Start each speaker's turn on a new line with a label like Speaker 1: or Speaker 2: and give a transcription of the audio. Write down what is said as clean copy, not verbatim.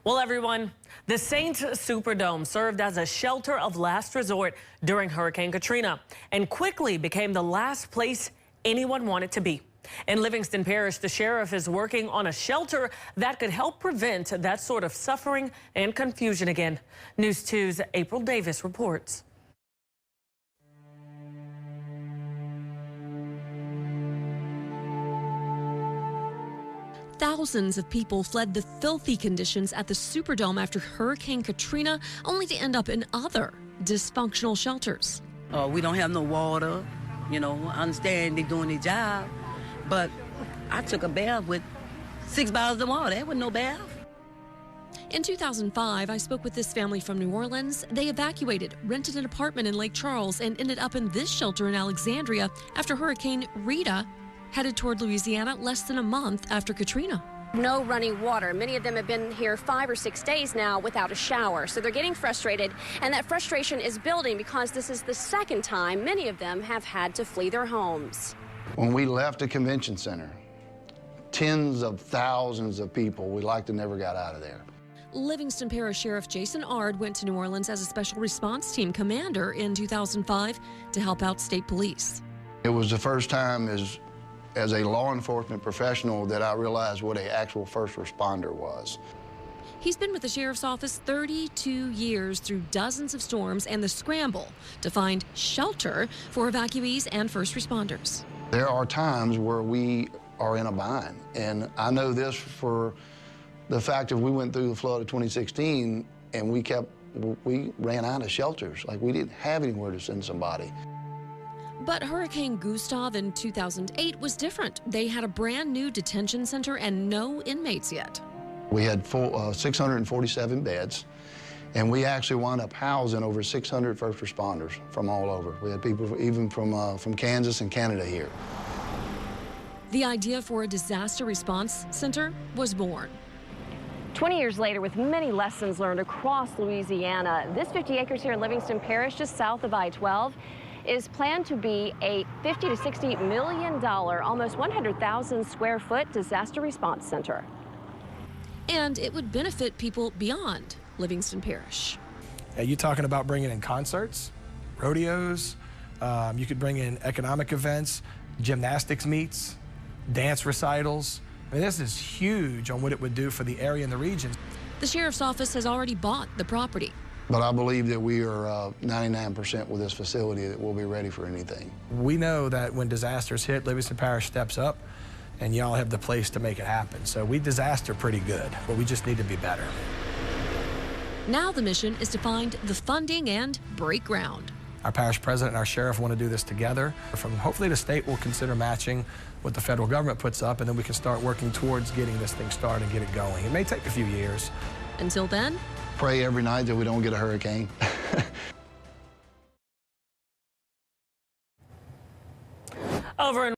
Speaker 1: Well, everyone, the Saints Superdome served as a shelter of last resort during Hurricane Katrina and quickly became the last place anyone wanted to be. In Livingston Parish, the sheriff is working on a shelter that could help prevent that sort of suffering and confusion again. News 2's April Davis reports.
Speaker 2: Thousands of people fled the filthy conditions at the Superdome after Hurricane Katrina, only to end up in other dysfunctional shelters.
Speaker 3: We don't have no water. I understand they're doing their job, but I took a bath with 6 bottles of water. That was no bath.
Speaker 2: In 2005, I spoke with this family from New Orleans. They evacuated, rented an apartment in Lake Charles, and ended up in this shelter in Alexandria after Hurricane Rita headed toward Louisiana less than a month after Katrina.
Speaker 4: No running water. Many of them have been here 5 or 6 days now without a shower. So they're getting frustrated, and that frustration is building because this is the second time many of them have had to flee their homes.
Speaker 5: When we left the convention center, tens of thousands of people we like to never got out of there.
Speaker 2: Livingston Parish Sheriff Jason Ard went to New Orleans as a special response team commander in 2005 to help out state police.
Speaker 5: It was the first time as a law enforcement professional that I realized what an actual first responder was.
Speaker 2: He's been with the sheriff's office 32 years through dozens of storms and the scramble to find shelter for evacuees and first responders.
Speaker 5: There are times where we are in a bind, and I know this for the fact that we went through the flood of 2016 and we ran out of shelters. Like, we didn't have anywhere to send somebody.
Speaker 2: But Hurricane Gustav in 2008 was different. They had a brand new detention center and no inmates yet.
Speaker 5: We had 647 beds, and we actually wound up housing over 600 first responders from all over. We had people even from Kansas and Canada here.
Speaker 2: The idea for a disaster response center was born.
Speaker 4: 20 years later, with many lessons learned across Louisiana, this 50 acres here in Livingston Parish, just south of I-12, is planned to be a $50 to $60 million, almost 100,000 square foot disaster response center.
Speaker 2: And it would benefit people beyond Livingston Parish.
Speaker 6: You're talking about bringing in concerts, rodeos, you could bring in economic events, gymnastics meets, dance recitals. I mean, this is huge on what it would do for the area and the region.
Speaker 2: The sheriff's office has already bought the property.
Speaker 5: But I believe that we are 99% with this facility that we'll be ready for anything.
Speaker 6: We know that when disasters hit, Livingston Parish steps up, and y'all have the place to make it happen. So we disaster pretty good, but we just need to be better.
Speaker 2: Now the mission is to find the funding and break ground.
Speaker 6: Our parish president and our sheriff want to do this together. Hopefully the state will consider matching what the federal government puts up, and then we can start working towards getting this thing started and get it going. It may take a few years.
Speaker 2: Until then,
Speaker 5: pray every night that we don't get a hurricane.
Speaker 1: Over in